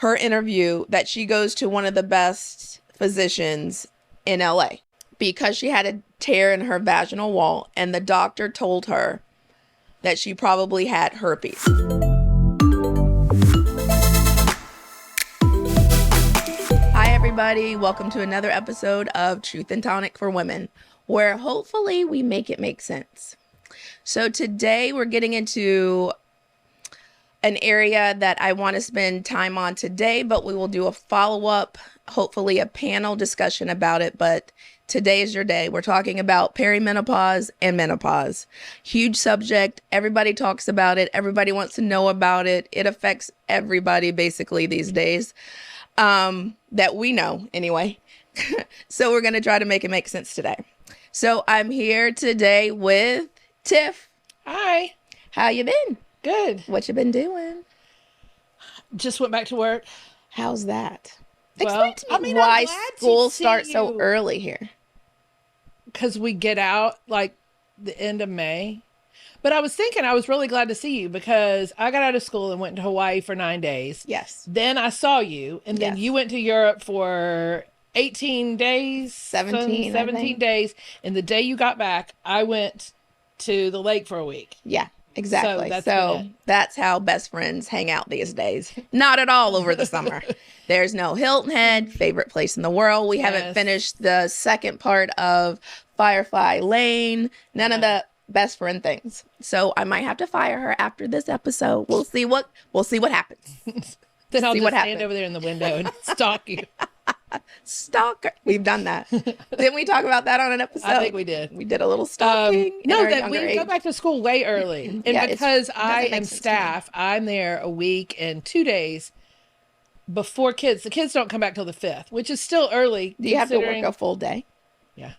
her interview that she goes to one of the best physicians in LA because she had a tear in her vaginal wall, and the doctor told her that she probably had herpes. Hi everybody, welcome to another episode of Truth and Tonic for Women, where hopefully we make it make sense. So today we're getting into an area that I want to spend time on today, but we will do a follow-up, hopefully a panel discussion about it. But today is your day. We're talking about perimenopause and menopause. Huge subject. Everybody talks about it. Everybody wants to know about it. It affects everybody basically these days, that we know anyway. So we're going to try to make it make sense today. So I'm here today with Tiff. Hi. How you been? Good. What you been doing? Just went back to work. How's that? Well, Explain to me why school starts so early here. Because we get out like the end of May. But I was thinking I was really glad to see you because I got out of school and went to Hawaii for 9 days. Yes. Then I saw you, and then you went to Europe for 18 days. 17 days. And the day you got back, I went to the lake for a week. Yeah. Exactly. So that's how best friends hang out these days. Not at all over the summer. There's no Hilton Head, favorite place in the world. We haven't finished the second part of Firefly Lane. None of the best friend things. So I might have to fire her after this episode. We'll see what happens. Then I'll just stand over there in the window and stalk you. Stalker. We've done that. Didn't we talk about that on an episode? I think we did. We did a little stalking. No, that we go back to school way early. And because I am staff, I'm there a week and 2 days before kids. The kids don't come back till the 5th, which is still early. Do you have to work a full day? Yeah.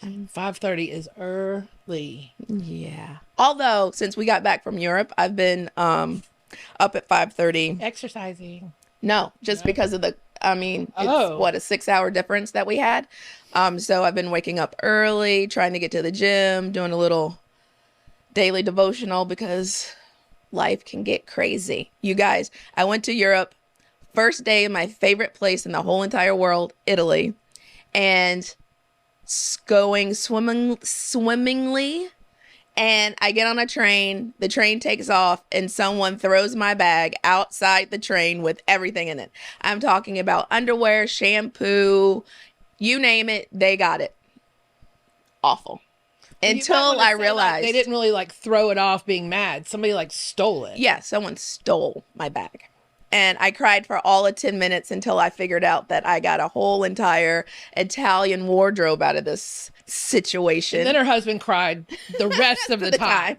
5:30 is early. Yeah. Although, since we got back from Europe, I've been up at 5:30. Exercising. No, just because of it's what, a 6-hour difference that we had. So I've been waking up early, trying to get to the gym, doing a little daily devotional because life can get crazy. You guys, I went to Europe, first day in my favorite place in the whole entire world, Italy, and going swimmingly. And I get on a train, the train takes off, and someone throws my bag outside the train with everything in it. I'm talking about underwear, shampoo, you name it, they got it. Awful. Until I realized they didn't really throw it off being mad. Somebody stole it. Yeah, someone stole my bag. And I cried for all of 10 minutes until I figured out that I got a whole entire Italian wardrobe out of this situation. And then her husband cried the rest of the time.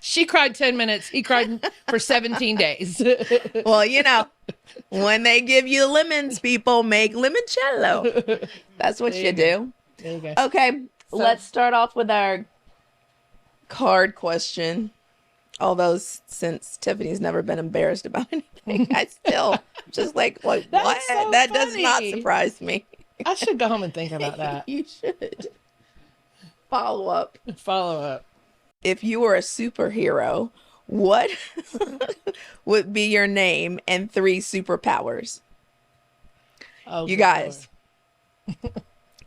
She cried 10 minutes. He cried for 17 days. Well, when they give you lemons, people make limoncello. That's what you do. There you go. Okay, let's start off with our card question. Although since Tiffany's never been embarrassed about anything, I still just what? So that funny. Does not surprise me. I should go home and think about that. You should. Follow up. If you were a superhero, what would be your name and 3 superpowers? Oh, you guys,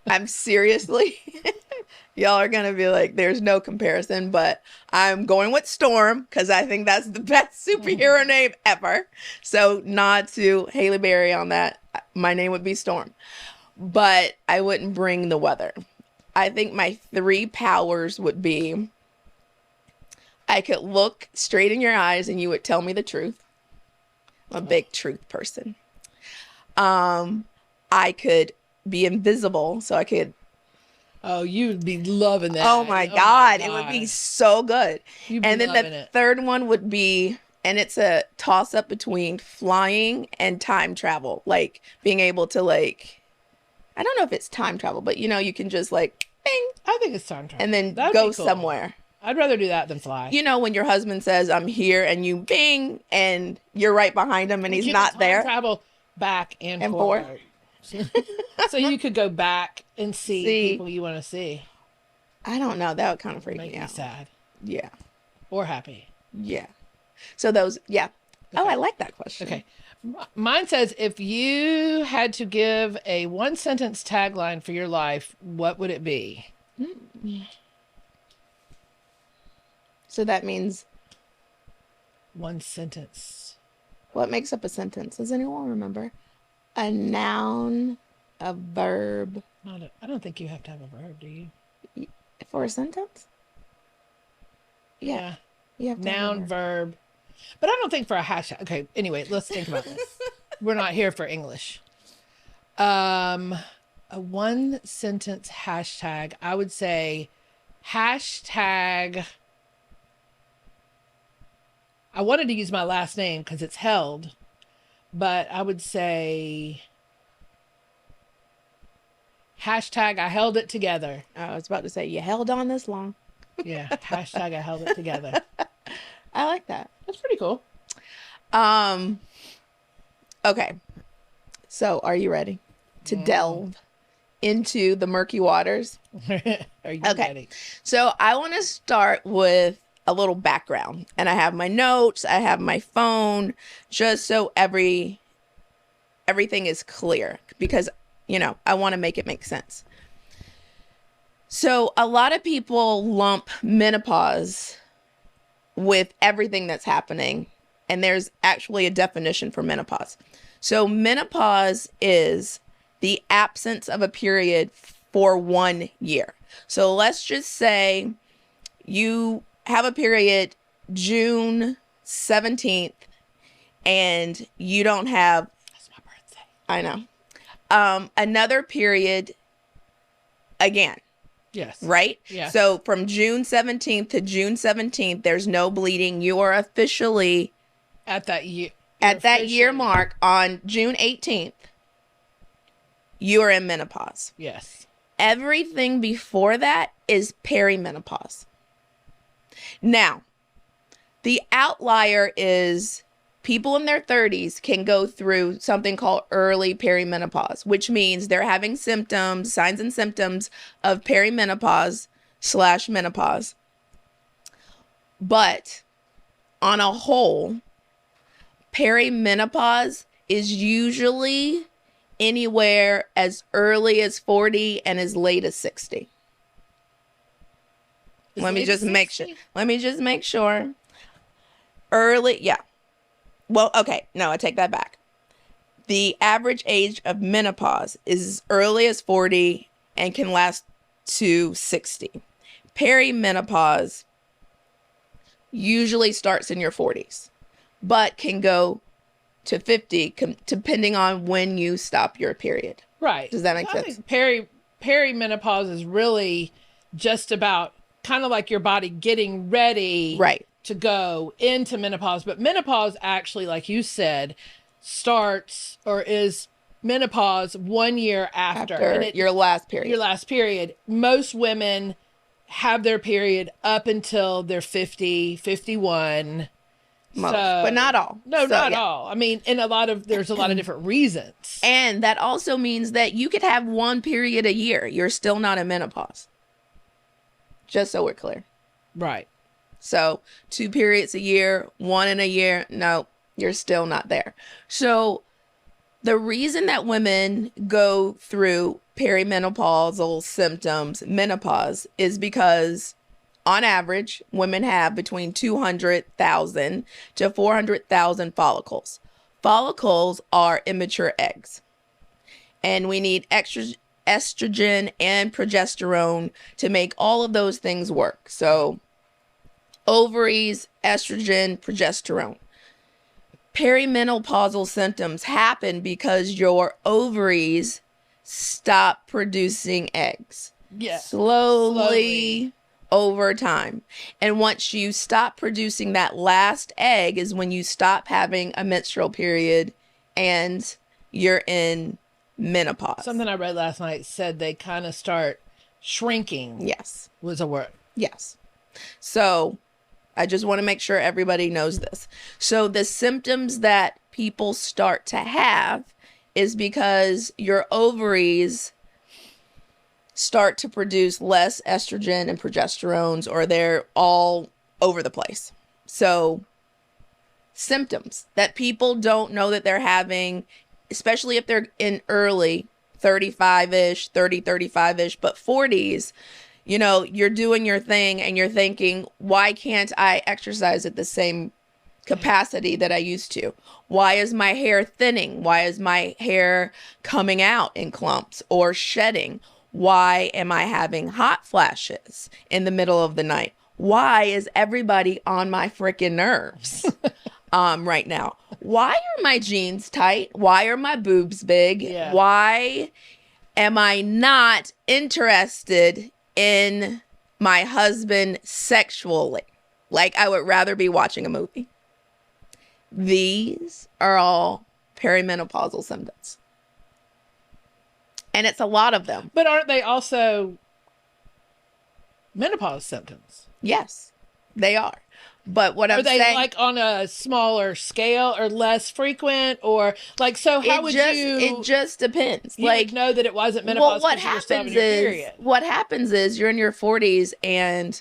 I'm seriously... Y'all are going to be like, there's no comparison, but I'm going with Storm because I think that's the best superhero name ever. So nod to Halle Berry on that. My name would be Storm. But I wouldn't bring the weather. I think my 3 powers would be, I could look straight in your eyes and you would tell me the truth. I'm a big truth person. I could be invisible, so I could... Oh, you'd be loving that. Oh my God. It would be so good. You'd be and then loving the third one would be, and it's a toss up between flying and time travel. Like being able to I don't know if it's time travel, but you can just bing. I think it's time travel. And then go somewhere. I'd rather do that than fly. When your husband says, I'm here, and you bing, and you're right behind him and he's not there. Travel back and forth. So you could go back and see people you want to see. I don't know. That would kind of freak me out. Make me sad. Yeah. Or happy. Yeah. So those, Okay. Oh, I like that question. Okay. Mine says, if you had to give a one sentence tagline for your life, what would it be? So that means one sentence. What makes up a sentence? Does anyone remember? A noun, a verb. I don't think you have to have a verb, do you? For a sentence? Yeah. You have to noun, have verb. But I don't think for a hashtag. Okay, anyway, let's think about this. We're not here for English. A one sentence hashtag, I would say hashtag. I wanted to use my last name because it's held, but I would say hashtag I held it together. I was about to say, you held on this long. Yeah, hashtag I held it together. I like that. That's pretty cool. Okay. So, are you ready to delve into the murky waters? Are you ready? So, I want to start with a little background, and I have my notes, I have my phone, just so everything is clear, because, I want to make it make sense. So a lot of people lump menopause with everything that's happening, and there's actually a definition for menopause. So menopause is the absence of a period for 1 year. So let's just say you have a period June 17th and you don't have, that's my birthday. I know, another period again. Yes. Right? Yes. So from June 17th to June 17th, there's no bleeding. You are officially at that year. At that year mark on June 18th, you are in menopause. Yes. Everything before that is perimenopause. Now, the outlier is people in their 30s can go through something called early perimenopause, which means they're having symptoms, signs and symptoms of perimenopause/menopause. But on a whole, perimenopause is usually anywhere as early as 40 and as late as 60. Let me just make sure. Early, yeah. Well, okay, no, I take that back. The average age of menopause is as early as 40 and can last to 60. Perimenopause usually starts in your 40s, but can go to 50 depending on when you stop your period. Right. Does that make sense? I think perimenopause is really just about kind of like your body getting ready. Right. To go into menopause. But menopause actually, like you said, starts or is menopause 1 year after your last period. Your last period. Most women have their period up until they're 50, 51. Most, but not all. No, not all. I mean, there's a lot of different reasons. And that also means that you could have one period a year. You're still not in menopause. Just so we're clear. Right. So 2 periods a year, 1 in a year, no, you're still not there. So the reason that women go through perimenopausal symptoms, menopause, is because on average, women have between 200,000 to 400,000 follicles. Follicles are immature eggs. And we need estrogen and progesterone to make all of those things work. So ovaries, estrogen, progesterone. Perimenopausal symptoms happen because your ovaries stop producing eggs. Yeah. Slowly over time. And once you stop producing that last egg is when you stop having a menstrual period and you're in menopause. Something I read last night said they kind of start shrinking. Yes. Was a word. Yes. So I just want to make sure everybody knows this. So the symptoms that people start to have is because your ovaries start to produce less estrogen and progesterones, or they're all over the place. So symptoms that people don't know that they're having, especially if they're in early 35-ish, 30, 35-ish, but 40s, you know, you're doing your thing and you're thinking, why can't I exercise at the same capacity that I used to? Why is my hair thinning? Why is my hair coming out in clumps or shedding? Why am I having hot flashes in the middle of the night? Why is everybody on my freaking nerves right now? Why are my jeans tight? Why are my boobs big? Yeah. Why am I not interested in my husband sexually? Like, I would rather be watching a movie. These are all perimenopausal symptoms. And it's a lot of them. But aren't they also menopause symptoms? Yes, they are. But what I'm saying... Are they like on a smaller scale or less frequent? Or like, so how would you... It just depends. You like, would know that it wasn't menopause. Well, what happens is you're in your 40s and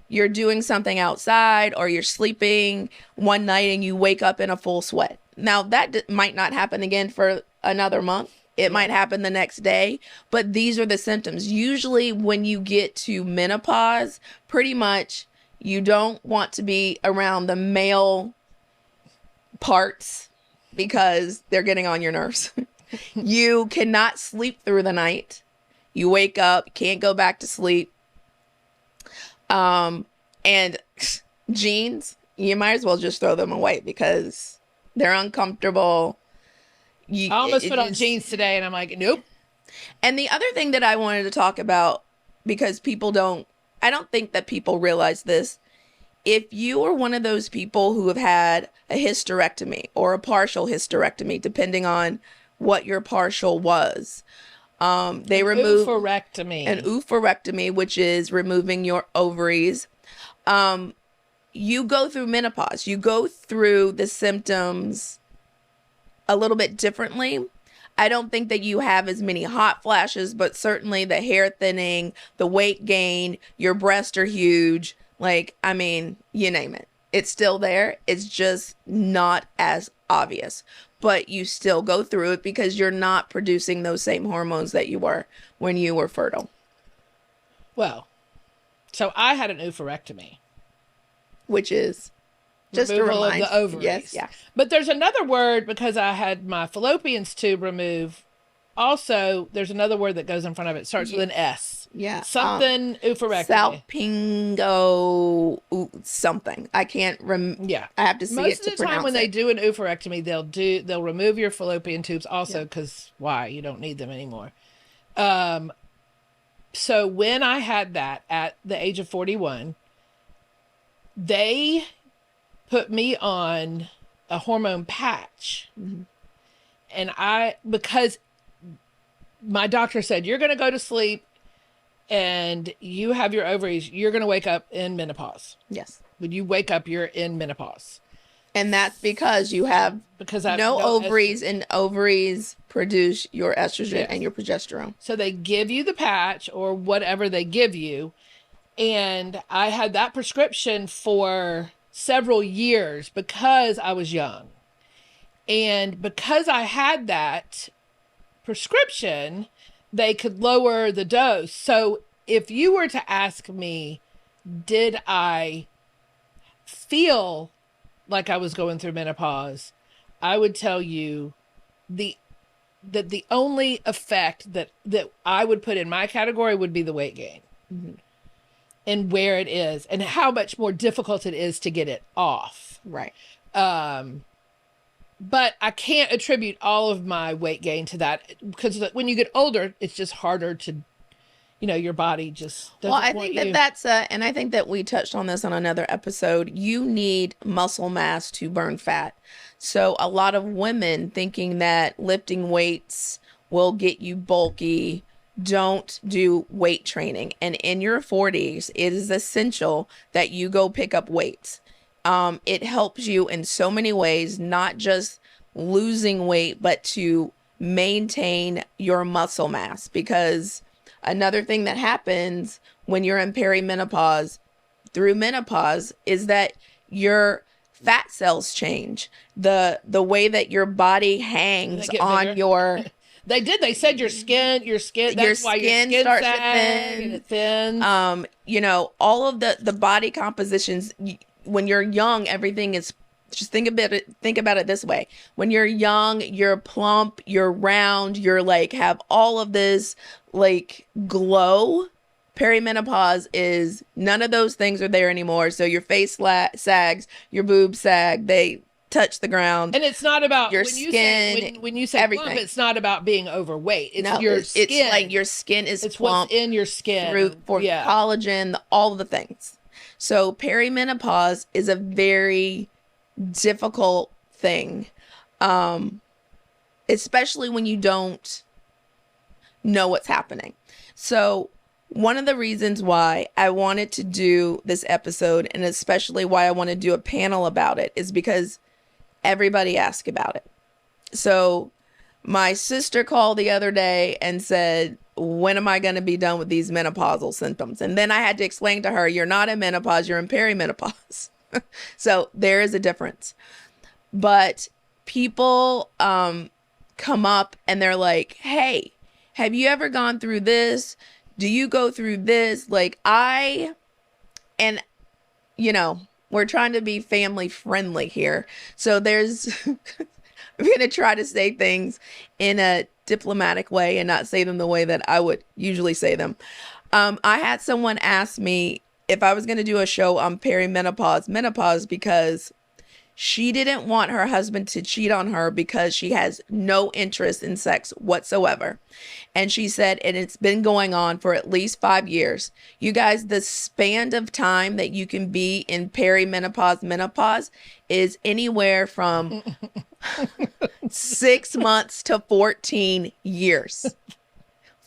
you're doing something outside, or you're sleeping one night and you wake up in a full sweat. Now, that might not happen again for another month. It might happen the next day, but these are the symptoms. Usually when you get to menopause, pretty much you don't want to be around the male parts because they're getting on your nerves. You cannot sleep through the night. You wake up, can't go back to sleep. And jeans, you might as well just throw them away because they're uncomfortable. I almost put on jeans today and I'm like, nope. And the other thing that I wanted to talk about, because I don't think that people realize this. If you are one of those people who have had a hysterectomy or a partial hysterectomy, depending on what your partial was, they remove an oophorectomy, which is removing your ovaries. You go through menopause. You go through the symptoms a little bit differently. I don't think that you have as many hot flashes, but certainly the hair thinning, the weight gain, your breasts are huge. Like, I mean, you name it. It's still there. It's just not as obvious. But you still go through it because you're not producing those same hormones that you were when you were fertile. Well, so I had an oophorectomy. Which is just removal of the ovaries. Yes, yeah. But there's another word, because I had my fallopian tube removed. Also, there's another word that goes in front of it. It starts with an S. Yeah. Something oophorectomy. Salpingo something. I can't Yeah. I have to see Most it to pronounce it. Most of the time when they do an oophorectomy, they'll remove your fallopian tubes also, because why? You don't need them anymore. So when I had that at the age of 41, they put me on a hormone patch. Mm-hmm. And because my doctor said, you're going to go to sleep and you have your ovaries, you're going to wake up in menopause. Yes. When you wake up, you're in menopause. And that's because you have no ovaries, and ovaries produce your estrogen and your progesterone. So they give you the patch or whatever they give you. And I had that prescription for several years because I was young. And because I had that prescription, they could lower the dose. So if you were to ask me, did I feel like I was going through menopause, I would tell you that the only effect that I would put in my category would be the weight gain. Mm-hmm. And where it is and how much more difficult it is to get it off. Right. But I can't attribute all of my weight gain to that, because when you get older, it's just harder to, your body just doesn't I think that's and I think that we touched on this on another episode. You need muscle mass to burn fat. So a lot of women thinking that lifting weights will get you bulky, don't do weight training. And in your 40s, it is essential that you go pick up weights. It helps you in so many ways, not just losing weight, but to maintain your muscle mass. Because another thing that happens when you're in perimenopause through menopause is that your fat cells change. The way that your body hangs on bigger. your They said your skin, that's why your skin starts to thin. And it thins. You know, all of the body compositions, when you're young, everything is, just think about it this way. When you're young, you're plump, you're round, you're like, have all of this like glow. Perimenopause is none of those things are there anymore. So your face sags, your boobs sag, they touch the ground. And it's not about your skin. When you say everything. plump, it's not about being overweight. It's your skin. It's like your skin is it's plump. What's in your skin. For collagen, all the things. So perimenopause is a very difficult thing, especially when you don't know what's happening. So one of the reasons why I wanted to do this episode, and especially why I want to do a panel about it, is because everybody asked about it. So my sister called the other day and said, when am I going to be done with these menopausal symptoms? And then I had to explain to her, you're not in menopause, you're in perimenopause. So there is a difference. But people come up and they're like, hey, have you ever gone through this? Do you go through this? Like and you know, we're trying to be family friendly here. So there's, I'm going to try to say things in a diplomatic way and not say them the way that I would usually say them. I had someone ask me if I was going to do a show on menopause, because she didn't want her husband to cheat on her because she has no interest in sex whatsoever. And she said, and it's been going on for at least 5 years. You guys, the span of time that you can be in menopause is anywhere from 6 months to 14 years.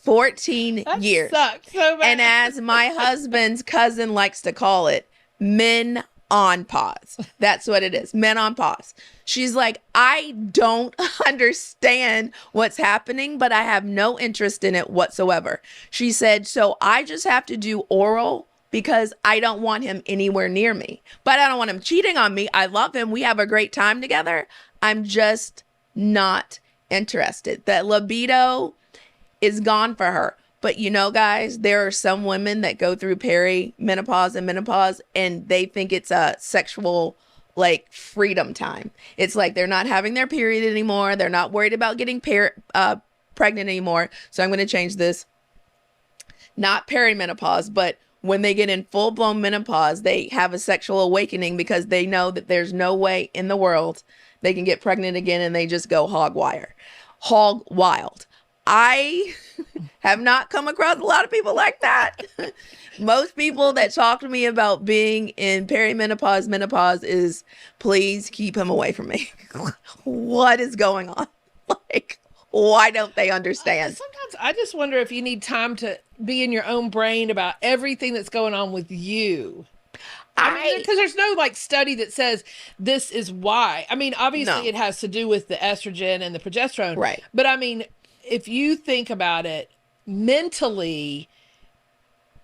14 years. Sucks so bad. And as my husband's cousin likes to call it, men on pause. That's what it is. Men on pause. She's like, I don't understand what's happening, but I have no interest in it whatsoever. She said, so I just have to do oral because I don't want him anywhere near me. But I don't want him cheating on me. I love him. We have a great time together. I'm just not interested. That libido is gone for her. But you know, guys, there are some women that go through perimenopause and menopause and they think it's a sexual like freedom time. It's like they're not having their period anymore. They're not worried about getting pregnant anymore. So I'm going to change this. Not perimenopause, but when they get in full-blown menopause, they have a sexual awakening because they know that there's no way in the world they can get pregnant again, and they just go hog wild. I have not come across a lot of people like that. Most people that talk to me about being in menopause is, please keep him away from me. What is going on? Like, why don't they understand? Sometimes I just wonder if you need time to be in your own brain about everything that's going on with you. I mean, because there's no like study that says this is why. I mean, obviously it has to do with the estrogen and the progesterone. Right. But I mean, if you think about it mentally,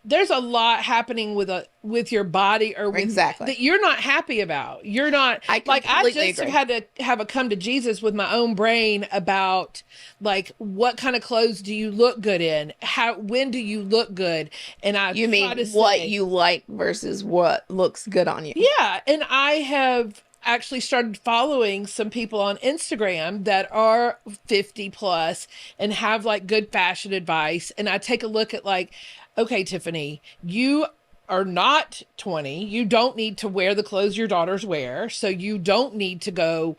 there's a lot happening with your body or with that you're not happy about. You're not I just agree. Had to have a come to Jesus with my own brain about like, what kind of clothes do you look good in? When do you look good? And you mean what you like versus what looks good on you. Yeah. And I have actually started following some people on Instagram that are 50 plus and have like good fashion advice. And I take a look at like, okay, Tiffany, you are not 20. You don't need to wear the clothes your daughters wear. So you don't need to go,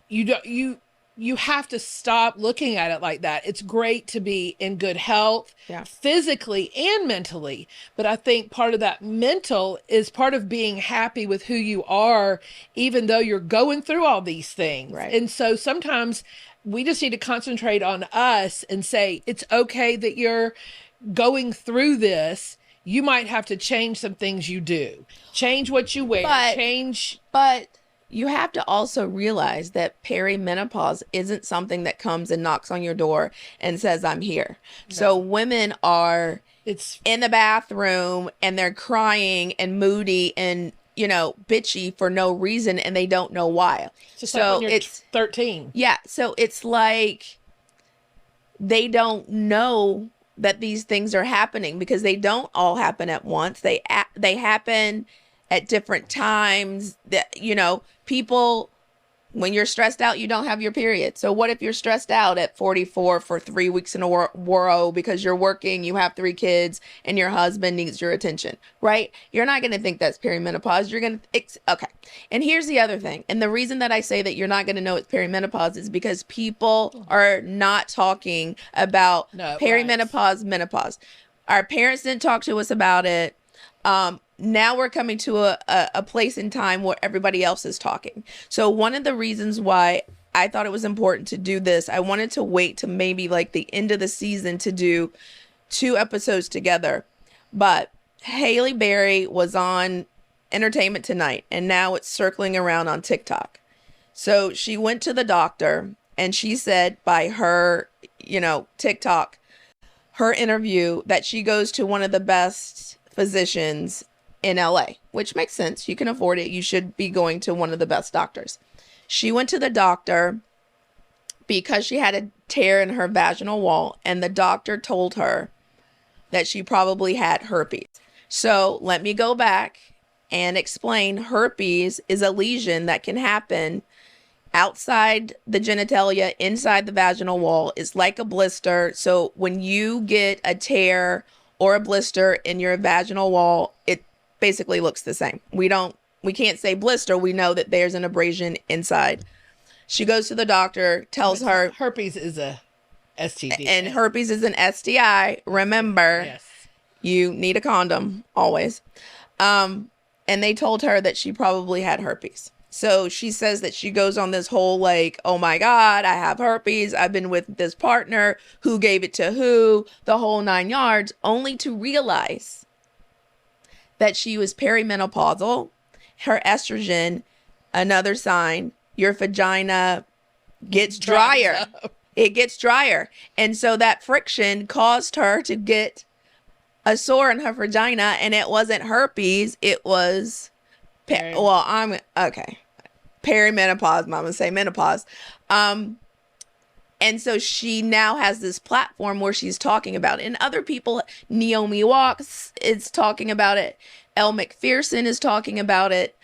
you have to stop looking at it like that. It's great to be in good health, physically and mentally. But I think part of that mental is part of being happy with who you are, even though you're going through all these things. Right. And so sometimes we just need to concentrate on us and say, it's okay that you're going through this. You might have to change some things you do. Change what you wear. But you have to also realize that perimenopause isn't something that comes and knocks on your door and says, I'm here. No. So women are in the bathroom and they're crying and moody and bitchy for no reason and they don't know why. Just like when you're 13. Yeah. So it's like they don't know that these things are happening because they don't all happen at once. They happen at different times. That, people, when you're stressed out, you don't have your period. So what if you're stressed out at 44 for 3 weeks in a row because you're working, you have 3 kids, and your husband needs your attention, right? You're not going to think that's perimenopause. You're going to, okay. And here's the other thing. And the reason that I say that you're not going to know it's perimenopause is because people are not talking about perimenopause, menopause. Our parents didn't talk to us about it. Now we're coming to a place in time where everybody else is talking. So one of the reasons why I thought it was important to do this, I wanted to wait to maybe like the end of the season to do 2 episodes together. But Haley Berry was on Entertainment Tonight, and now it's circling around on TikTok. So she went to the doctor, and she said by her, TikTok, her interview, that she goes to one of the best physicians in LA, which makes sense. You can afford it. You should be going to one of the best doctors. She went to the doctor because she had a tear in her vaginal wall, and the doctor told her that she probably had herpes. So let me go back and explain. Herpes is a lesion that can happen outside the genitalia, inside the vaginal wall. It's like a blister. So when you get a tear or a blister in your vaginal wall, it basically looks the same. We can't say blister. We know that there's an abrasion inside. She goes to the doctor, tells her herpes is a STD. And herpes is an STI. Remember, yes, you need a condom always. And they told her that she probably had herpes. So she says that she goes on this whole like, oh my God, I have herpes. I've been with this partner. Who gave it to who? The whole 9 yards, only to realize that she was perimenopausal. Her estrogen, another sign, your vagina gets drier. It gets drier. And so that friction caused her to get a sore in her vagina, and it wasn't herpes. It was, perimenopause. Mama say menopause. And so she now has this platform where she's talking about it. And other people, Naomi Walks is talking about it. Elle McPherson is talking about it.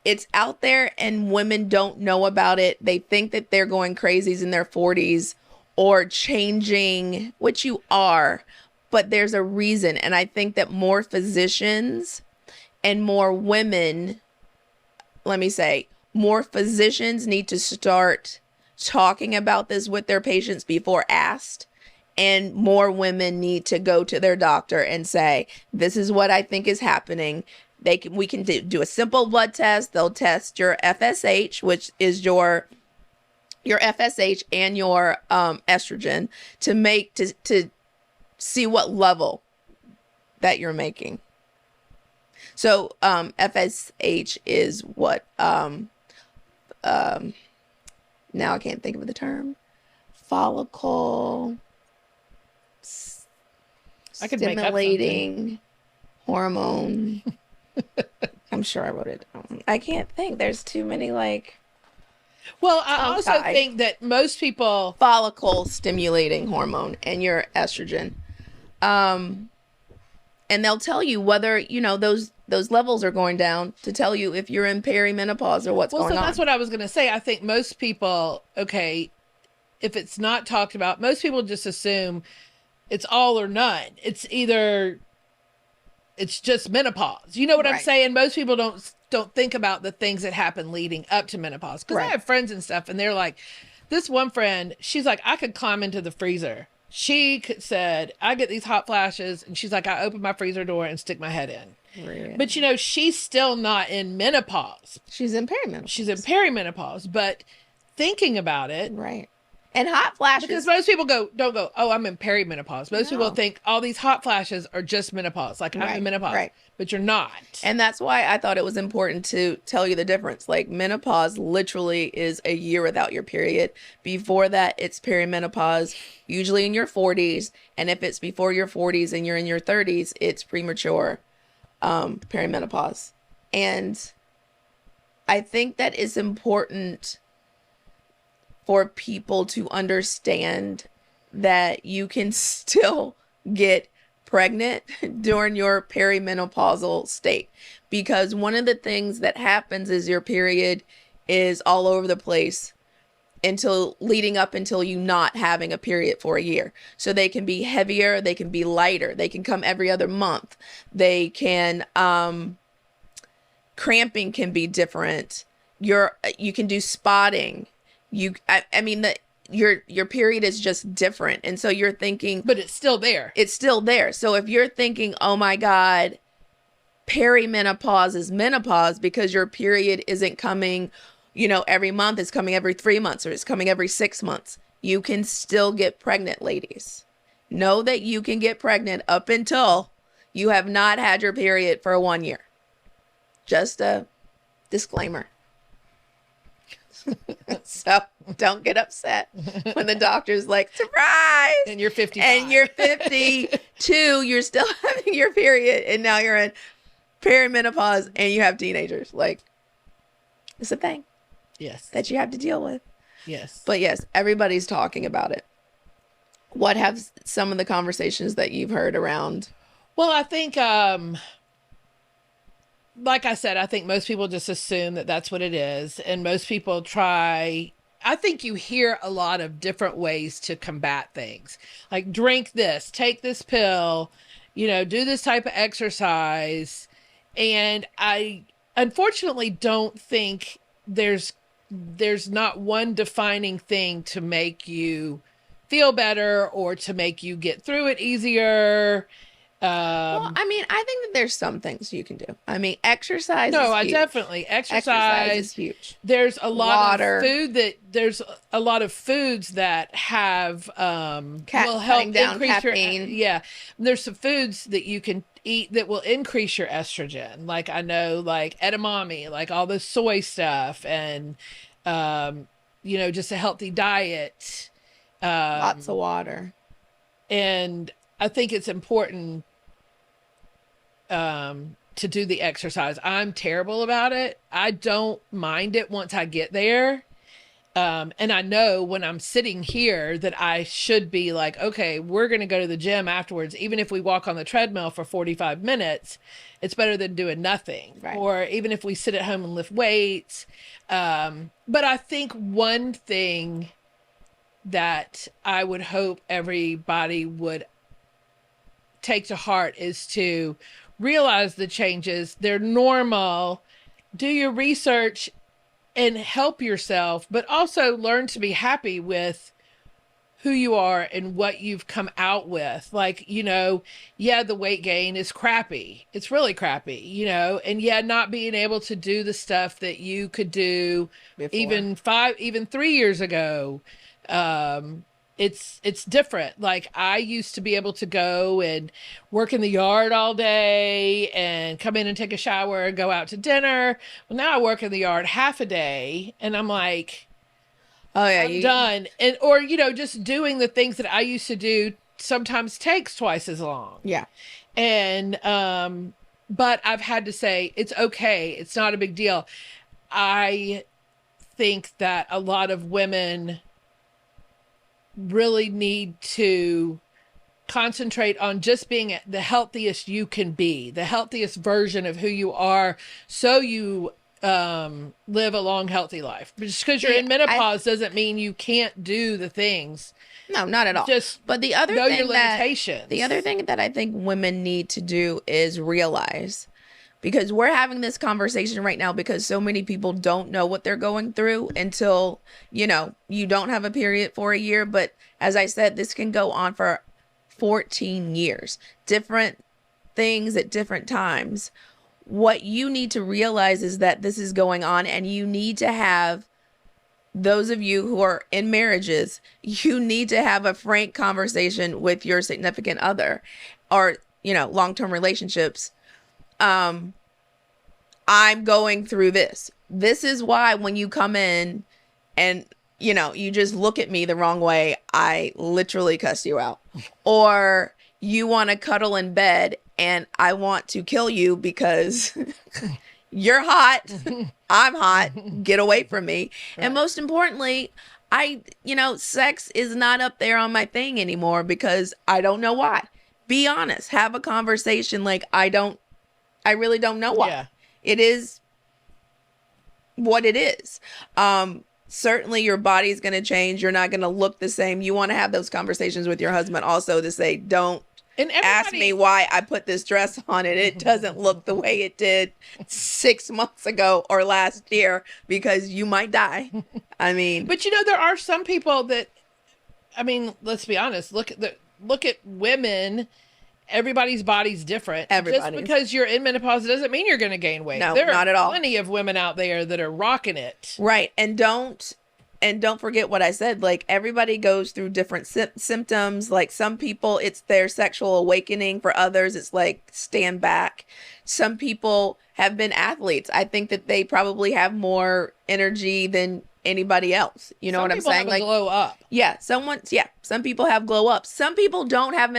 It's out there and women don't know about it. They think that they're going crazies in their 40s or changing, which you are, but there's a reason. And I think that more physicians and more women, more physicians need to start talking about this with their patients before asked, and more women need to go to their doctor and say, this is what I think is happening. We can do a simple blood test. They'll test your FSH, which is your FSH and your estrogen to see what level that you're making. So FSH is what now I can't think of the term. Follicle stimulating hormone. I'm sure I wrote it down. I can't think. There's too many Well, I also think that most people follicle stimulating hormone and your estrogen. And they'll tell you whether, those levels are going down to tell you if you're in perimenopause or what's going on. That's what I was going to say. I think most people, if it's not talked about, most people just assume it's all or none. It's either, it's just menopause. You know what I'm saying? Most people don't think about the things that happen leading up to menopause. Because I have friends and stuff, and they're like, this one friend, she's like, I could climb into the freezer. She said, I get these hot flashes, and she's like, I open my freezer door and stick my head in. Really? But she's still not in menopause. She's in perimenopause. But thinking about it. Right. And hot flashes. Because most people don't go, oh, I'm in perimenopause. Most people think all these hot flashes are just menopause. Like I'm in menopause. Right. But you're not. And that's why I thought it was important to tell you the difference. Like menopause literally is a year without your period. Before that, it's perimenopause, usually in your 40s. And if it's before your 40s and you're in your 30s, it's premature perimenopause. And I think that it's important for people to understand that you can still get pregnant during your perimenopausal state, because one of the things that happens is your period is all over the place until leading up until you not having a period for a year. So they can be heavier, they can be lighter, they can come every other month, they can cramping can be different. You can do spotting. I mean that your period is just different. And so you're thinking, but it's still there. It's still there. So if you're thinking, oh my God, perimenopause is menopause because your period isn't coming, every month, it's coming every 3 months, or it's coming every 6 months. You can still get pregnant, ladies. Know that you can get pregnant up until you have not had your period for 1 year. Just a disclaimer. So don't get upset when the doctor's like, surprise! And you're 55. And you're 52, you're still having your period, and now you're in perimenopause and you have teenagers. Like, it's a thing. Yes. That you have to deal with. Yes. But yes, everybody's talking about it. What have some of the conversations that you've heard around? Well, I think, like I said, I think most people just assume that that's what it is. And most people I think you hear a lot of different ways to combat things. Like, drink this, take this pill, do this type of exercise. And I unfortunately don't think there's not one defining thing to make you feel better or to make you get through it easier. Well, I mean, I think that there's some things you can do. I mean, exercise. No, is huge. Exercise is huge. There's a lot of foods that have will help down increase caffeine. There's some foods that you can eat that will increase your estrogen. Like, I know, like edamame, like all the soy stuff, and just a healthy diet. Lots of water. And I think it's important to do the exercise. I'm terrible about it. I don't mind it once I get there. And I know when I'm sitting here that I should be like, okay, we're going to go to the gym afterwards. Even if we walk on the treadmill for 45 minutes, it's better than doing nothing. Right. Or even if we sit at home and lift weights. But I think one thing that I would hope everybody would take to heart is to realize the changes. They're normal. Do your research and help yourself, but also learn to be happy with who you are and what you've come out with. Like, the weight gain is crappy. It's really crappy, and not being able to do the stuff that you could do before. even 3 years ago. It's different. Like, I used to be able to go and work in the yard all day and come in and take a shower and go out to dinner. Well, now I work in the yard half a day and I'm like, oh yeah, I'm done. And, or, just doing the things that I used to do sometimes takes twice as long. Yeah. And, but I've had to say, it's okay. It's not a big deal. I think that a lot of women really need to concentrate on just being the healthiest you can be, the healthiest version of who you are, so you live a long, healthy life. Just because you're in menopause doesn't mean you can't do the things. No, not at all. But the other know your limitations. The other thing that I think women need to do is realize, because we're having this conversation right now because so many people don't know what they're going through until, you don't have a period for a year. But as I said, this can go on for 14 years, different things at different times. What you need to realize is that this is going on, and you need to have, those of you who are in marriages, you need to have a frank conversation with your significant other, or, long-term relationships. I'm going through this. This is why when you come in and, you just look at me the wrong way, I literally cuss you out. Or you want to cuddle in bed and I want to kill you because You're hot. I'm hot. Get away from me. Right. And most importantly, sex is not up there on my thing anymore because I don't know why. Be honest. Have a conversation. Like, I really don't know why. Yeah. It is what it is. Certainly your body's going to change. You're not going to look the same. You want to have those conversations with your husband also to say, don't ask me why I put this dress on and it doesn't look the way it did 6 months ago or last year, because you might die. I mean, but there are some people that, let's be honest. Look at women. Everybody's body's different. Just because you're in menopause doesn't mean you're going to gain weight. No, not at all. There are plenty of women out there that are rocking it. Right. And don't forget what I said. Like, everybody goes through different symptoms. Like, some people, it's their sexual awakening. For others, it's like stand back. Some people have been athletes. I think that they probably have more energy than anybody else. You know what I'm saying? Some people have a glow up. Yeah. Some people have glow up. Some people don't have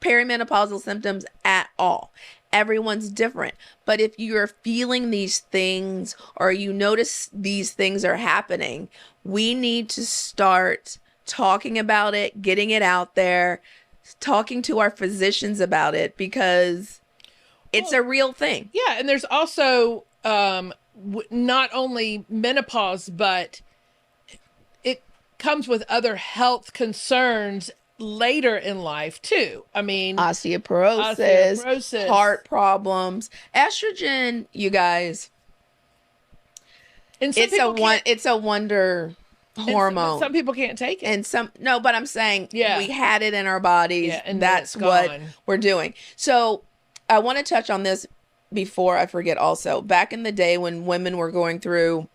perimenopausal symptoms at all. Everyone's different. But if you're feeling these things or you notice these things are happening, we need to start talking about it, getting it out there, talking to our physicians about it, because it's a real thing. Yeah. And there's also not only menopause, but it comes with other health concerns later in life too. Osteoporosis, heart problems, estrogen, you guys. And it's a wonder hormone. Some people can't take it. And but I'm saying we had it in our bodies, and that's what we're doing. So I want to touch on this before I forget also. Back in the day when women were going through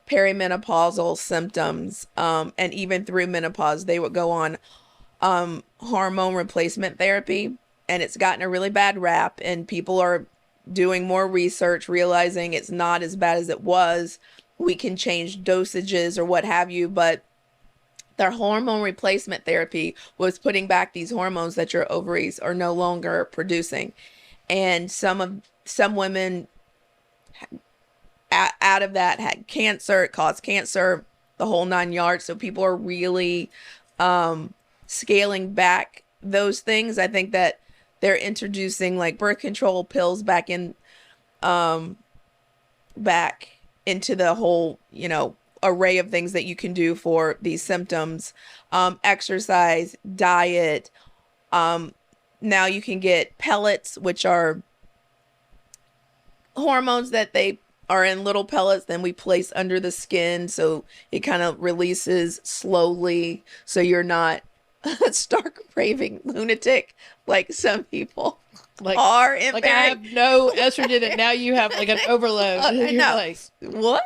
perimenopausal symptoms, and even through menopause, they would go on hormone replacement therapy, and it's gotten a really bad rap, and people are doing more research, realizing it's not as bad as it was. We can change dosages or what have you, but their hormone replacement therapy was putting back these hormones that your ovaries are no longer producing. And some women out of that had cancer. It caused cancer, the whole 9 yards. So people are really scaling back those things. I think that they're introducing like birth control pills back into the whole, array of things that you can do for these symptoms. Exercise, diet. Now you can get pellets, which are hormones that they are in little pellets, then we place under the skin, so it kind of releases slowly, so you're not a stark raving lunatic like some people are. I have no estrogen, and now you have like an overload. I know. Like, what?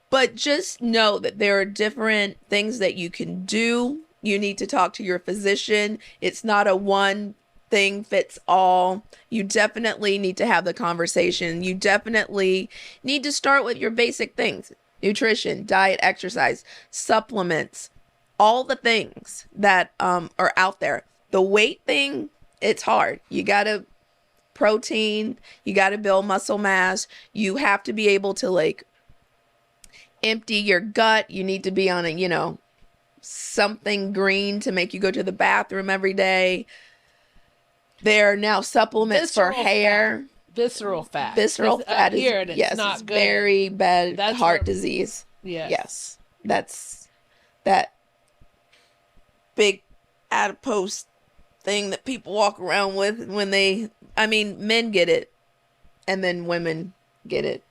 But just know that there are different things that you can do. You need to talk to your physician. It's not a one thing fits all. You definitely need to have the conversation. You definitely need to start with your basic things: nutrition, diet, exercise, supplements, all the things that are out there. The weight thing, it's hard. You gotta protein, you gotta build muscle mass. You have to be able to like empty your gut. You need to be on a something green to make you go to the bathroom every day. There are now supplements for hair. Visceral fat. Visceral fat is not it's good. Very bad. That's heart disease. Yes. That's that big adipose thing that people walk around with when men get it and then women get it.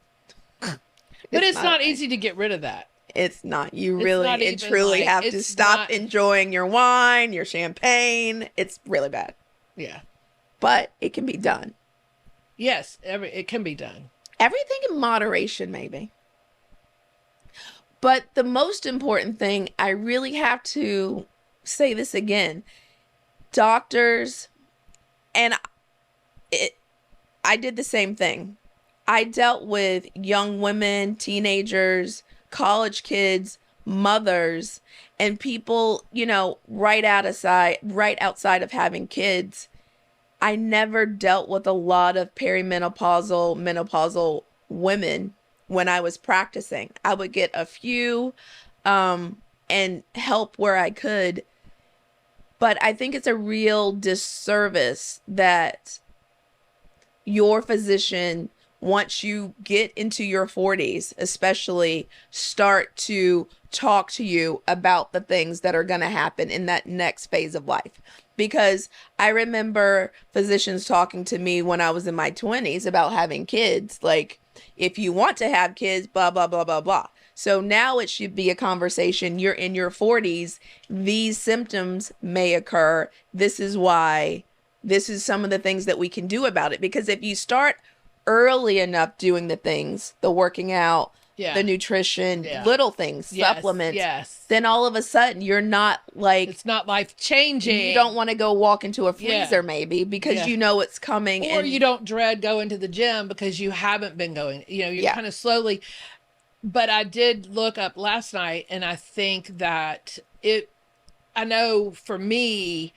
But it's not easy to get rid of that. It's not. You really and truly have to stop enjoying your wine, your champagne. It's really bad. Yeah. But it can be done. Yes, it can be done. Everything in moderation, maybe. But the most important thing, I really have to say this again. Doctors, and I did the same thing. I dealt with young women, teenagers, college kids, mothers, and people, right outside of having kids. I never dealt with a lot of menopausal women when I was practicing. I would get a few and help where I could. But I think it's a real disservice that your physician, once you get into your 40s, especially, start to talk to you about the things that are going to happen in that next phase of life. Because I remember physicians talking to me when I was in my 20s about having kids, like, if you want to have kids, blah, blah, blah, blah, blah. So now it should be a conversation. You're in your 40s. These symptoms may occur. This is why. This is some of the things that we can do about it. Because if you start early enough doing the things, the working out, the nutrition, little things, supplements, then all of a sudden you're not like, it's not life changing. You don't want to go walk into a freezer maybe because you know it's coming. Or you don't dread going to the gym because you haven't been going, you're kind of slowly. But I did look up last night, and I think that I know for me,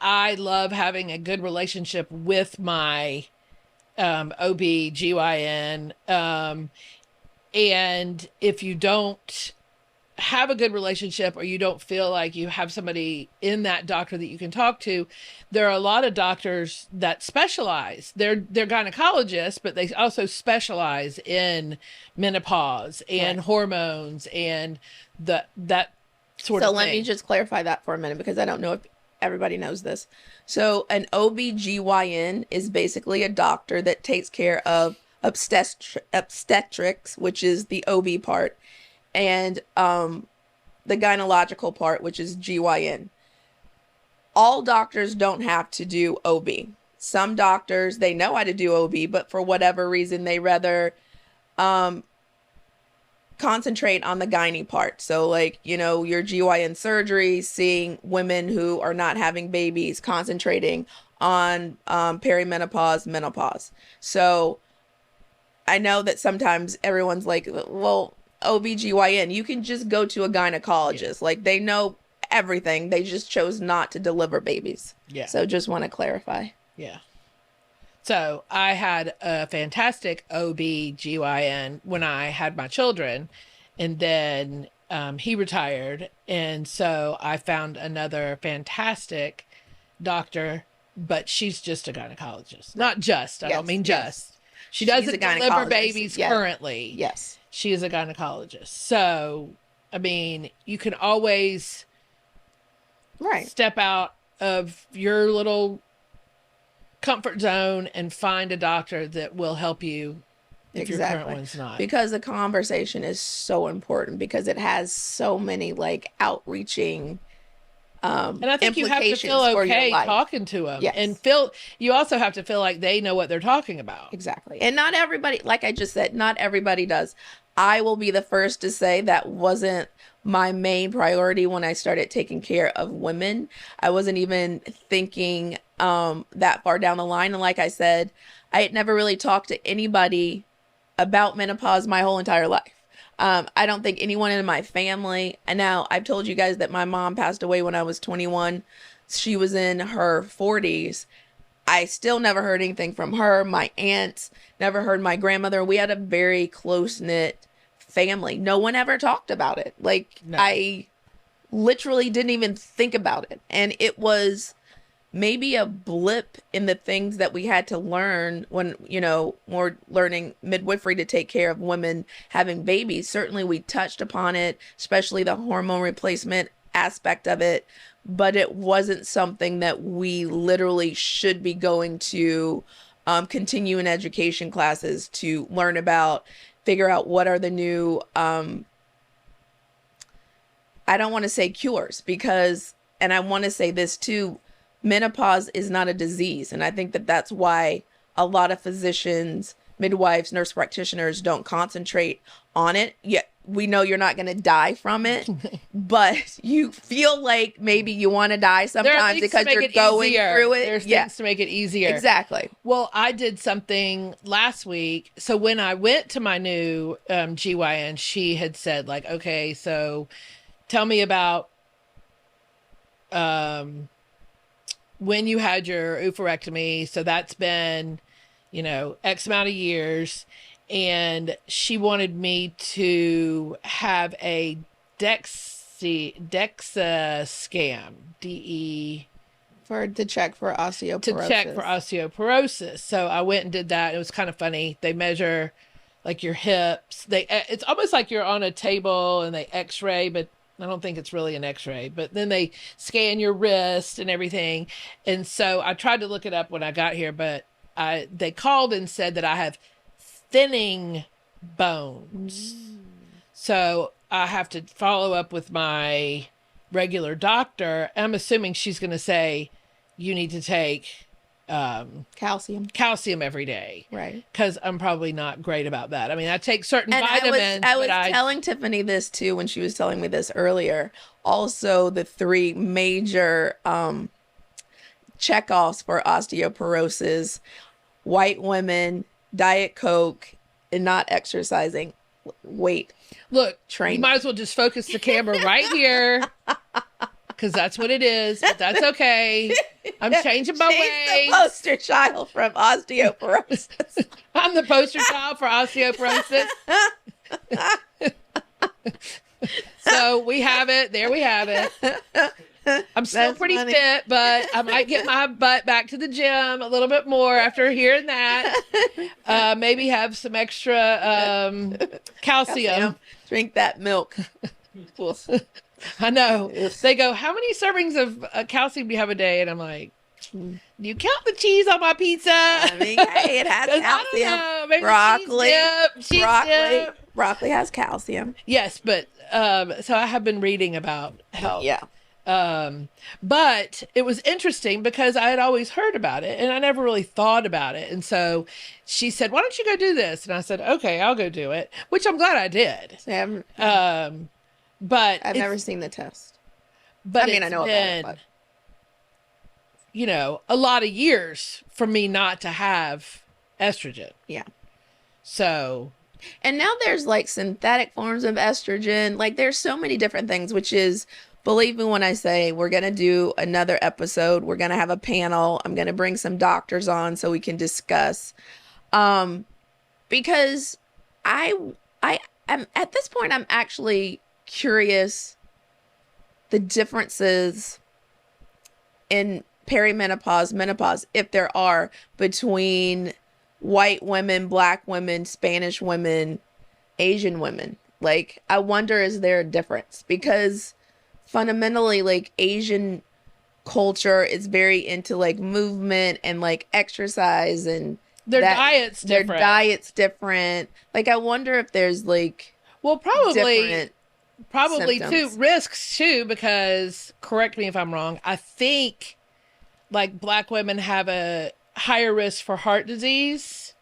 I love having a good relationship with my OB/GYN. And if you don't have a good relationship, or you don't feel like you have somebody in that doctor that you can talk to, there are a lot of doctors that specialize. They're gynecologists, but they also specialize in menopause and hormones and that sort of thing. So let me just clarify that for a minute, because I don't know if everybody knows this. So an OB/GYN is basically a doctor that takes care of obstetrics, which is the OB part, and the gynecological part, which is GYN. All doctors don't have to do OB. Some doctors, they know how to do OB, but for whatever reason, they rather concentrate on the gynae part. So like, your GYN surgery, seeing women who are not having babies, concentrating on perimenopause, menopause. So I know that sometimes everyone's like, well, OB/GYN, you can just go to a gynecologist. Like, they know everything. They just chose not to deliver babies. Yeah. So just want to clarify. Yeah. So I had a fantastic OB/GYN when I had my children, and then he retired. And so I found another fantastic doctor, but she's just a gynecologist. Not just, I don't mean just. She doesn't deliver babies currently. Yes. She is a gynecologist. So, I mean, you can always step out of your little comfort zone and find a doctor that will help you if your current one's not. Because the conversation is so important, because it has so many like outreaching and I think you have to feel okay talking to them. Yes. And you also have to feel like they know what they're talking about. Exactly. And not everybody, like I just said, not everybody does. I will be the first to say that wasn't my main priority when I started taking care of women. I wasn't even thinking that far down the line. And like I said, I had never really talked to anybody about menopause my whole entire life. I don't think anyone in my family, and now I've told you guys that my mom passed away when I was 21. She was in her 40s. I still never heard anything from her. My aunts, never heard my grandmother. We had a very close-knit family. No one ever talked about it. Like, no. I literally didn't even think about it. And it was maybe a blip in the things that we had to learn when, we're learning midwifery to take care of women having babies. Certainly we touched upon it, especially the hormone replacement aspect of it, but it wasn't something that we literally should be going to continue in education classes to learn about, figure out what are the new, I don't want to say cures, because, and I want to say this too, menopause is not a disease. And I think that that's why a lot of physicians, midwives, nurse practitioners don't concentrate on it. Yet we know you're not going to die from it, but you feel like maybe you want to die sometimes because you're going through it. There's things to make it easier. Exactly. Well, I did something last week. So when I went to my new GYN, she had said like, okay, so tell me about when you had your oophorectomy. So that's been, X amount of years. And she wanted me to have a DEXA scan, DE. To check for osteoporosis. So I went and did that. It was kind of funny. They measure like your hips. It's almost like you're on a table and they x-ray, but I don't think it's really an x-ray, but then they scan your wrist and everything. And so I tried to look it up when I got here, but they called and said that I have thinning bones. So I have to follow up with my regular doctor. I'm assuming she's going to say you need to take calcium every day, right? Because I'm probably not great about that. I mean, I take certain vitamins. I was telling Tiffany this too when she was telling me this earlier. Also, the 3 major checkoffs for osteoporosis: white women, Diet Coke, and not exercising. Weight. Look, training. You might as well just focus the camera right here, because that's what it is. But that's okay. I'm changing my ways. The poster child from osteoporosis. I'm the poster child for osteoporosis. So we have it. There we have it. I'm still pretty fit, but I might get my butt back to the gym a little bit more after hearing that. Maybe have some extra calcium. Drink that milk. I know. They go, how many servings of calcium do you have a day? And I'm like, do you count the cheese on my pizza? I mean, hey, it has calcium. Broccoli has calcium. Yes, but so I have been reading about health. Yeah. But it was interesting because I had always heard about it and I never really thought about it. And so she said, why don't you go do this? And I said, okay, I'll go do it, which I'm glad I did. But I've never seen the test. But I mean, I know about it, but a lot of years for me not to have estrogen. Yeah. So. And now there's like synthetic forms of estrogen. Like there's so many different things, which is, believe me when I say we're going to do another episode. We're going to have a panel. I'm going to bring some doctors on so we can discuss. Because I'm at this point, I'm actually curious the differences in perimenopause, menopause, if there are, between white women, black women, Spanish women, Asian women. Like, I wonder, is there a difference? Because fundamentally, like, Asian culture is very into like movement and like exercise, and their diet's different. Like, I wonder if there's like, well, probably symptoms. too, risks too, because, correct me if I'm wrong, I think like black women have a higher risk for heart disease.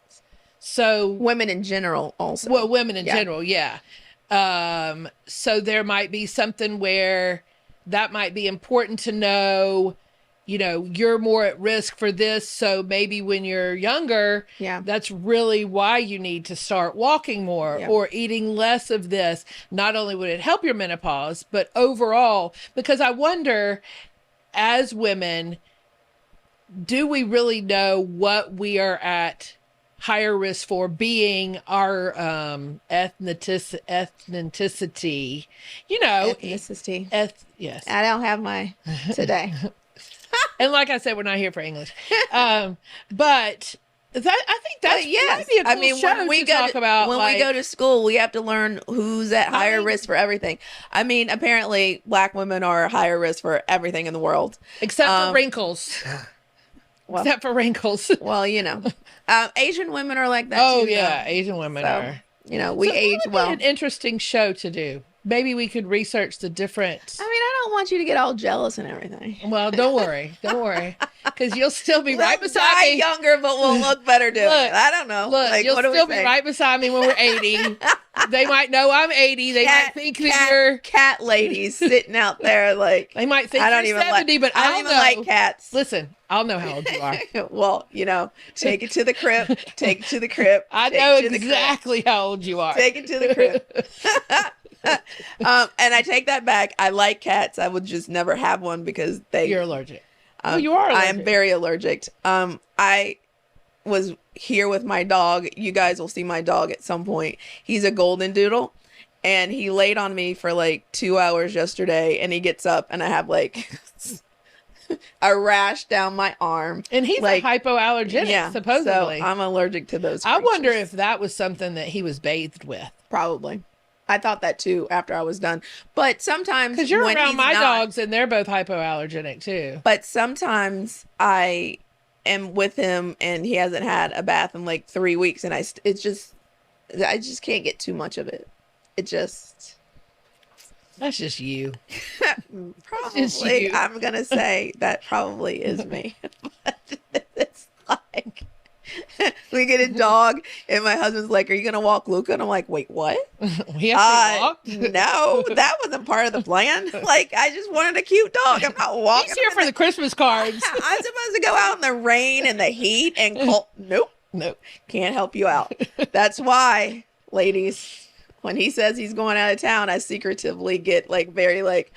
So women in general also. Well, women in general, yeah. So there might be something where that might be important to know, you're more at risk for this. So maybe when you're younger, that's really why you need to start walking more or eating less of this. Not only would it help your menopause, but overall, because I wonder, as women, do we really know what we are at higher risk for, being our ethnicity? Ethnicity. Yes. I don't have my today. And like I said, we're not here for English. But I think that's might be a cool show when we to talk about. When we go to school, we have to learn who's at higher risk for everything. I mean, apparently, black women are higher risk for everything in the world, except for wrinkles. Well, except for wrinkles. Well, Asian women are like that. Oh too, yeah, Asian women are. We age well. An interesting show to do. Maybe we could research the different. I mean, I don't want you to get all jealous and everything. Well, don't worry, because you'll still be right beside me. Younger, but we'll look better doing it. I don't know. Look, like, you'll still be right beside me when we're 80. They might know I'm 80. They might think that you're cat ladies sitting out there. Like, they might think you're 70, but I don't even like cats. Listen, I'll know how old you are. Well, take it to the crib. Take it to the crib. I know exactly how old you are. Take it to the crib. And I take that back. I like cats. I would just never have one because you're allergic. Oh, you are allergic. I am very allergic. I was here with my dog. You guys will see my dog at some point. He's a golden doodle, and he laid on me for like 2 hours yesterday, and he gets up and I have like a rash down my arm. And he's like, hypoallergenic, supposedly. So I'm allergic to those creatures. I wonder if that was something that he was bathed with. Probably. I thought that too after I was done. But sometimes because you're around my dogs and they're both hypoallergenic too. But sometimes I am with him and he hasn't had a bath in like 3 weeks, and I just can't get too much of it. That's just you. Probably. Just you. I'm gonna say that probably is me. But it's like we get a dog and my husband's like, "Are you gonna walk Luca?" And I'm like, "Wait, what? We have to walk?" No, that wasn't part of the plan. Like, I just wanted a cute dog. I'm not walking. He's here for the Christmas cards. I'm supposed to go out in the rain and the heat and cold. Nope, can't help you out. That's why, ladies, when he says he's going out of town, I secretively get like very like,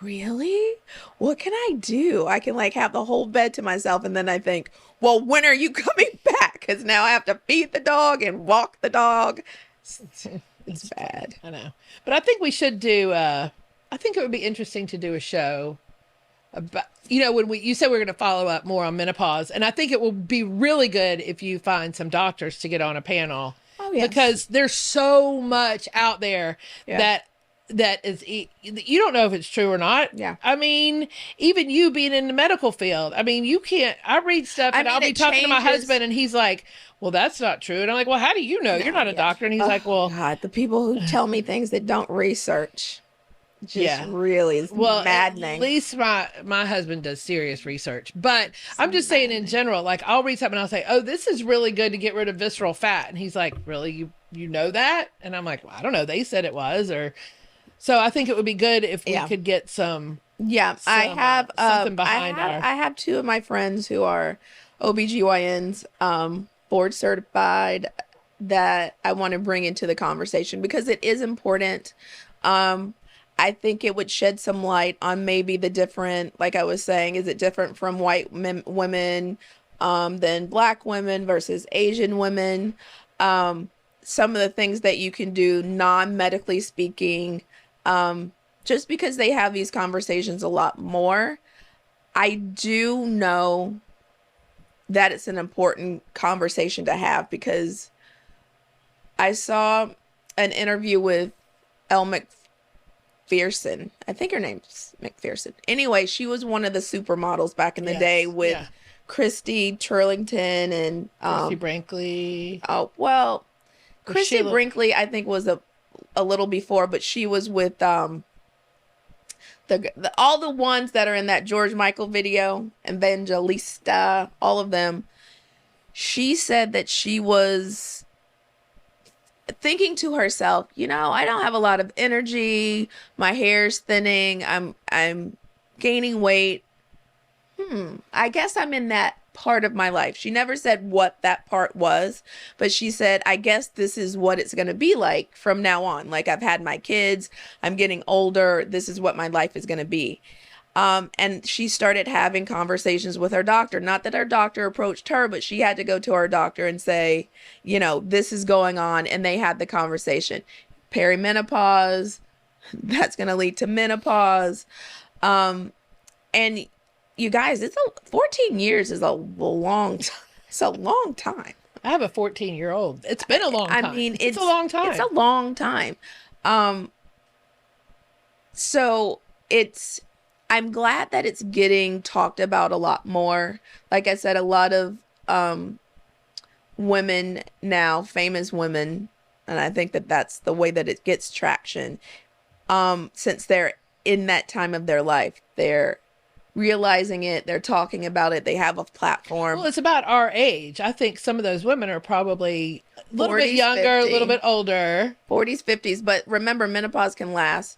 really? What can I do? I can like have the whole bed to myself, and then I think, well, when are you coming back? Because now I have to feed the dog and walk the dog. It's bad. I know. But I think we should do, I think it would be interesting to do a show about, when you said we were going to follow up more on menopause. And I think it will be really good if you find some doctors to get on a panel. Oh, yes. Because there's so much out there that is, you don't know if it's true or not. Yeah. I mean, even you being in the medical field, I mean, you can't, I read stuff and I'll be talking to my husband and he's like, well, that's not true. And I'm like, well, how do you know? You're not a doctor. And he's like, well, God, the people who tell me things that don't research just really is maddening. At least my husband does serious research, but I'm just saying in general, like I'll read something and I'll say, oh, this is really good to get rid of visceral fat. And he's like, really? You know that? And I'm like, well, I don't know. They said it was, so I think it would be good if we could get some. Yeah, I have something behind I have two of my friends who are OBGYNs, board certified, that I want to bring into the conversation because it is important. I think it would shed some light on maybe the different, like I was saying, is it different from white women than black women versus Asian women? Some of the things that you can do non-medically speaking, just because they have these conversations a lot more. I do know that it's an important conversation to have because I saw an interview with Elle McPherson. I think her name's McPherson. Anyway, she was one of the supermodels back in the day with Christy Turlington and Christy Brinkley. Oh, well, Christy Brinkley I think was a little before, but she was with all the ones that are in that George Michael video, Evangelista, all of them. She said that she was thinking to herself, I don't have a lot of energy. My hair's thinning. I'm gaining weight. I guess I'm in that part of my life. She never said what that part was, but she said, I guess this is what it's going to be like from now on. Like, I've had my kids, I'm getting older. This is what my life is going to be. And she started having conversations with her doctor. Not that her doctor approached her, but she had to go to her doctor and say, this is going on. And they had the conversation. Perimenopause, that's going to lead to menopause. And you guys, 14 years is a long time. It's a long time. I have a 14-year-old. It's been a long time. I mean, it's a long time. It's a long time. So I'm glad that it's getting talked about a lot more. Like I said, a lot of women now, famous women, and I think that that's the way that it gets traction, since they're in that time of their life. They're realizing it, they're talking about it, they have a platform. Well, it's about our age. I think some of those women are probably a little 40s, bit younger, 50, a little bit older. 40s, 50s, but remember, menopause can last.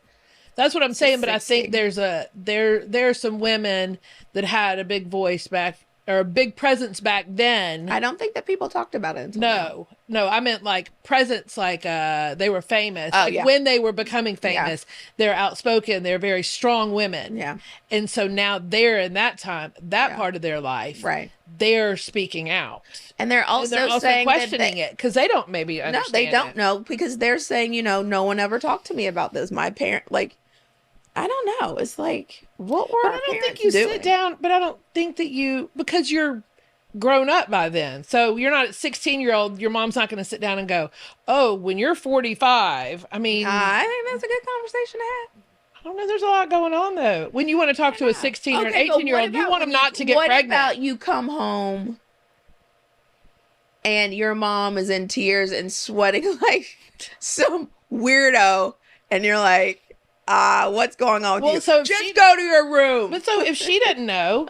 That's what I'm saying, but I think there are some women that had a big voice back or a big presence back then. I don't think that people talked about it until now. No, I meant like presence, like they were famous. Oh, like yeah. when they were becoming famous, they're outspoken, they're very strong women. Yeah. And so now they're in that time, that part of their life, right? They're speaking out. And they're also saying questioning it because they don't maybe understand. No, they don't know, because they're saying, you know, no one ever talked to me about this. My parent, like, I don't know. It's like, what were our parents doing? I don't think you sit down, but I don't think that you, because you're grown up by then. So you're not a 16-year-old. Your mom's not going to sit down and go, oh, when you're 45. I mean, I think that's a good conversation to have. I don't know. There's a lot going on, though. When you want to talk to a 16 or an 18-year-old, you want them not to get pregnant. What about you come home and your mom is in tears and sweating like some weirdo, and you're like, what's going on with you? So just go to your room. But so if she didn't know,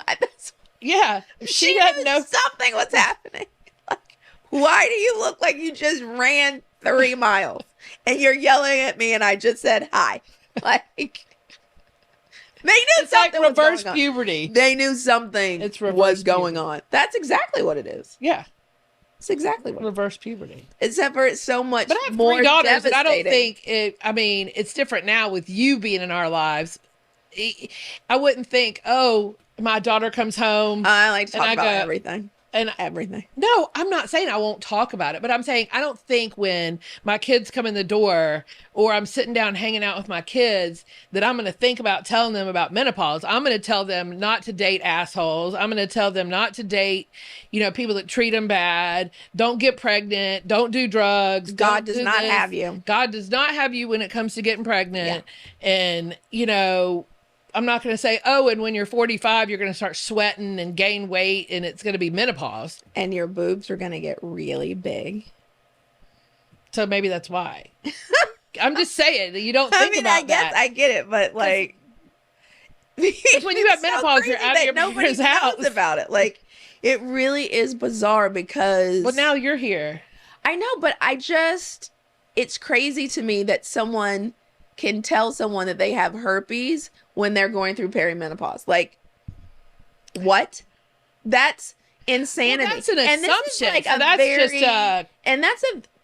if she doesn't know something was happening, like, why do you look like you just ran 3 miles and you're yelling at me and I just said hi? Like, they knew something was reverse going on. Puberty. They knew something was going on. That's exactly what it is. Yeah. It's exactly what reverse puberty. Except for it's so much but I have more 3 daughters, and I don't devastating. think I mean, it's different now with you being in our lives. I wouldn't think, oh, my daughter comes home. I like to talk about everything. And everything. No, I'm not saying I won't talk about it, but I'm saying I don't think when my kids come in the door or I'm sitting down hanging out with my kids that I'm going to think about telling them about menopause. I'm going to tell them not to date assholes. I'm going to tell them not to date, you know, people that treat them bad. Don't get pregnant. Don't do drugs. God does not have you. God does not have you when it comes to getting pregnant. Yeah. And, you know, I'm not going to say, oh, and when you're 45, you're going to start sweating and gain weight and it's going to be menopause. And your boobs are going to get really big. So maybe that's why. I'm just saying that you don't think about that. I guess I get it, but like, when you have menopause, you're out of your parents' house. Knows about it. Like, it really is bizarre because. Well, now you're here. I know, but it's crazy to me that someone can tell someone that they have herpes when they're going through perimenopause. Like, what? That's insanity. Well, that's an assumption. Like and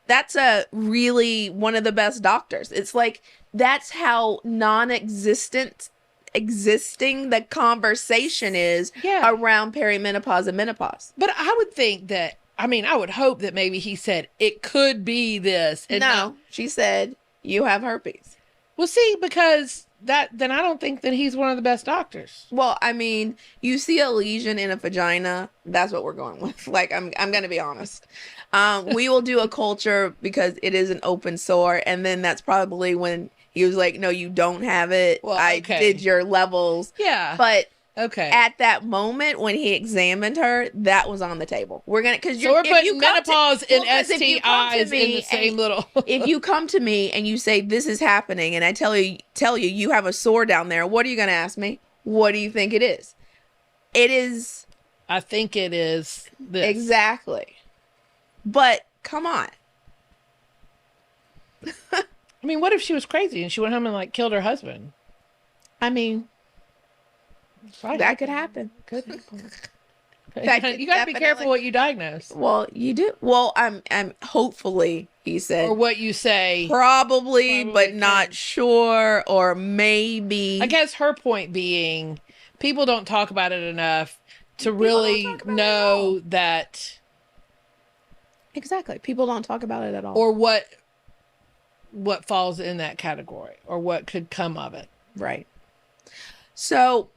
that's a really one of the best doctors. It's like, that's how non-existent existing the conversation is around perimenopause and menopause. But I would think that, I mean, I would hope that maybe he said it could be this. And no, she said you have herpes. Well, see, because then I don't think that he's one of the best doctors. Well, I mean, you see a lesion in a vagina, that's what we're going with. Like, I'm going to be honest. We will do a culture because it is an open sore. And then that's probably when he was like, no, you don't have it. Well, I did your levels. Yeah. But at that moment when he examined her, that was on the table. We're going to, because we're putting menopause and STIs in the same little. If you come to me and you say, this is happening, and I tell you, you have a sore down there, what are you going to ask me? What do you think it is? It is. I think it is this. Exactly. But come on. I mean, what if she was crazy and she went home and like killed her husband? I mean, that could happen. You got to be careful what you diagnose. Well, you do. Well, I'm hopefully, he said. Or what you say. Probably but not sure, or maybe. I guess her point being, people don't talk about it enough to really know that. Exactly. People don't talk about it at all. Or what falls in that category, or what could come of it. Right. So,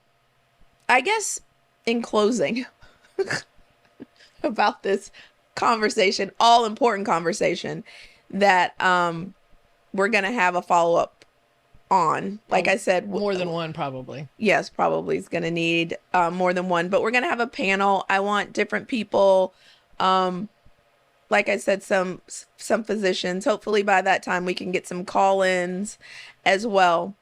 I guess in closing about this conversation, all important conversation that we're going to have a follow-up on. Like I said, more than one probably. Yes, probably is going to need more than one, but we're going to have a panel. I want different people, like I said, some physicians. Hopefully by that time we can get some call-ins as well.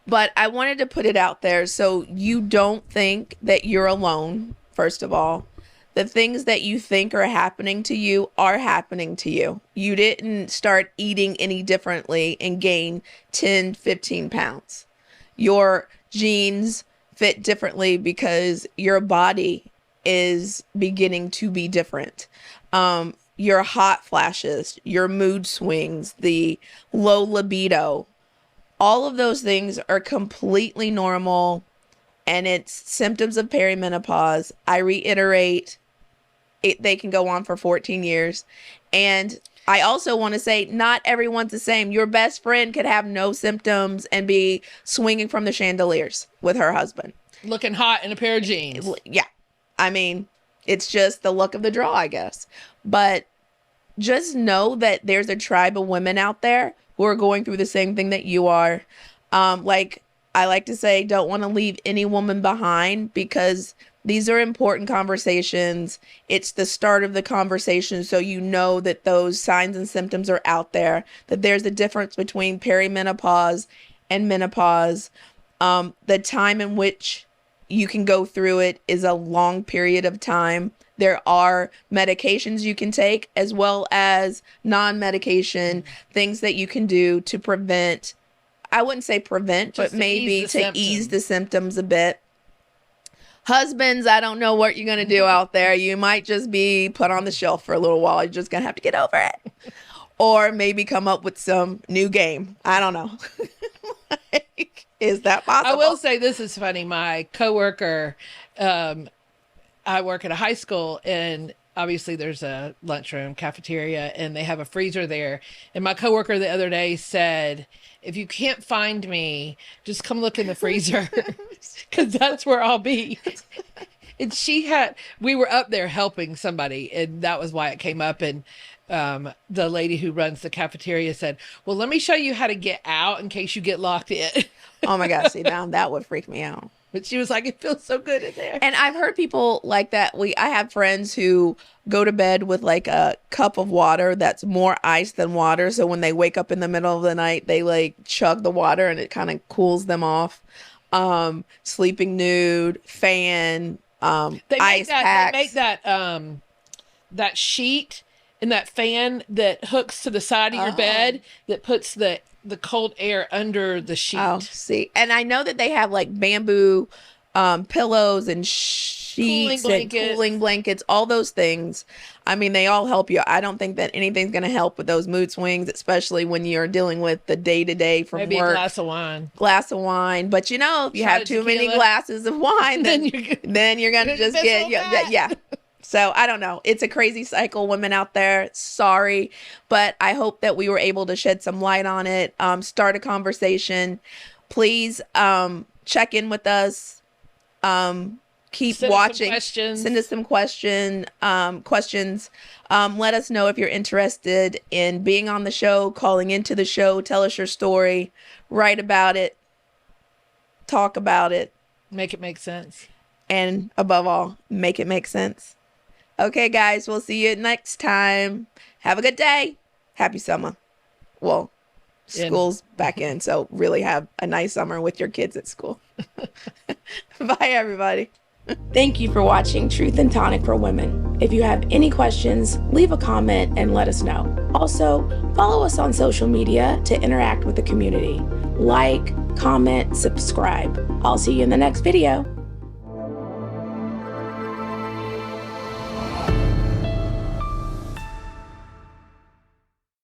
But I wanted to put it out there so you don't think that you're alone, first of all. The things that you think are happening to you are happening to you. You didn't start eating any differently and gain 10, 15 pounds. Your genes fit differently because your body is beginning to be different. Your hot flashes, your mood swings, the low libido, all of those things are completely normal, and it's symptoms of perimenopause. I reiterate, they can go on for 14 years. And I also want to say, not everyone's the same. Your best friend could have no symptoms and be swinging from the chandeliers with her husband. Looking hot in a pair of jeans. Yeah. I mean, it's just the luck of the draw, I guess. But just know that there's a tribe of women out there who are going through the same thing that you are. Like I like to say, don't want to leave any woman behind, because these are important conversations. It's the start of the conversation, so you know that those signs and symptoms are out there, that there's a difference between perimenopause and menopause. The time in which you can go through it is a long period of time. There are medications you can take, as well as non-medication things that you can do to prevent, I wouldn't say prevent, but maybe to ease the symptoms a bit. Husbands, I don't know what you're going to do out there. You might just be put on the shelf for a little while. You're just going to have to get over it. Or maybe come up with some new game. I don't know. Like, is that possible? I will say this is funny. My coworker, I work at a high school, and obviously there's a lunchroom cafeteria, and they have a freezer there. And my coworker the other day said, if you can't find me, just come look in the freezer, because that's where I'll be. And we were up there helping somebody, and that was why it came up. And the lady who runs the cafeteria said, well, let me show you how to get out in case you get locked in. Oh my gosh, see, now that would freak me out. But she was like, it feels so good in there. And I've heard people like that. I have friends who go to bed with like a cup of water that's more ice than water. So when they wake up in the middle of the night, they like chug the water and it kind of cools them off. Sleeping nude, fan, ice packs. They make that sheet and that fan that hooks to the side of your bed that puts the cold air under the sheet. Oh, see. And I know that they have like bamboo pillows and sheets and cooling blankets, all those things. I mean, they all help you. I don't think that anything's going to help with those mood swings, especially when you're dealing with the day-to-day from maybe work. Maybe a glass of wine. Glass of wine. But you know, if you have too many glasses of wine, then you're going to just get, yeah. So I don't know. It's a crazy cycle, women out there. Sorry. But I hope that we were able to shed some light on it. Start a conversation. Please check in with us. Keep watching. Send us some questions. Let us know if you're interested in being on the show, calling into the show. Tell us your story. Write about it. Talk about it. Make it make sense. And above all, make it make sense. Okay, guys, we'll see you next time. Have a good day. Happy summer. Well, school's back in, so really have a nice summer with your kids at school. Bye, everybody. Thank you for watching Truth and Tonic for Women. If you have any questions, leave a comment and let us know. Also, follow us on social media to interact with the community. Like, comment, subscribe. I'll see you in the next video.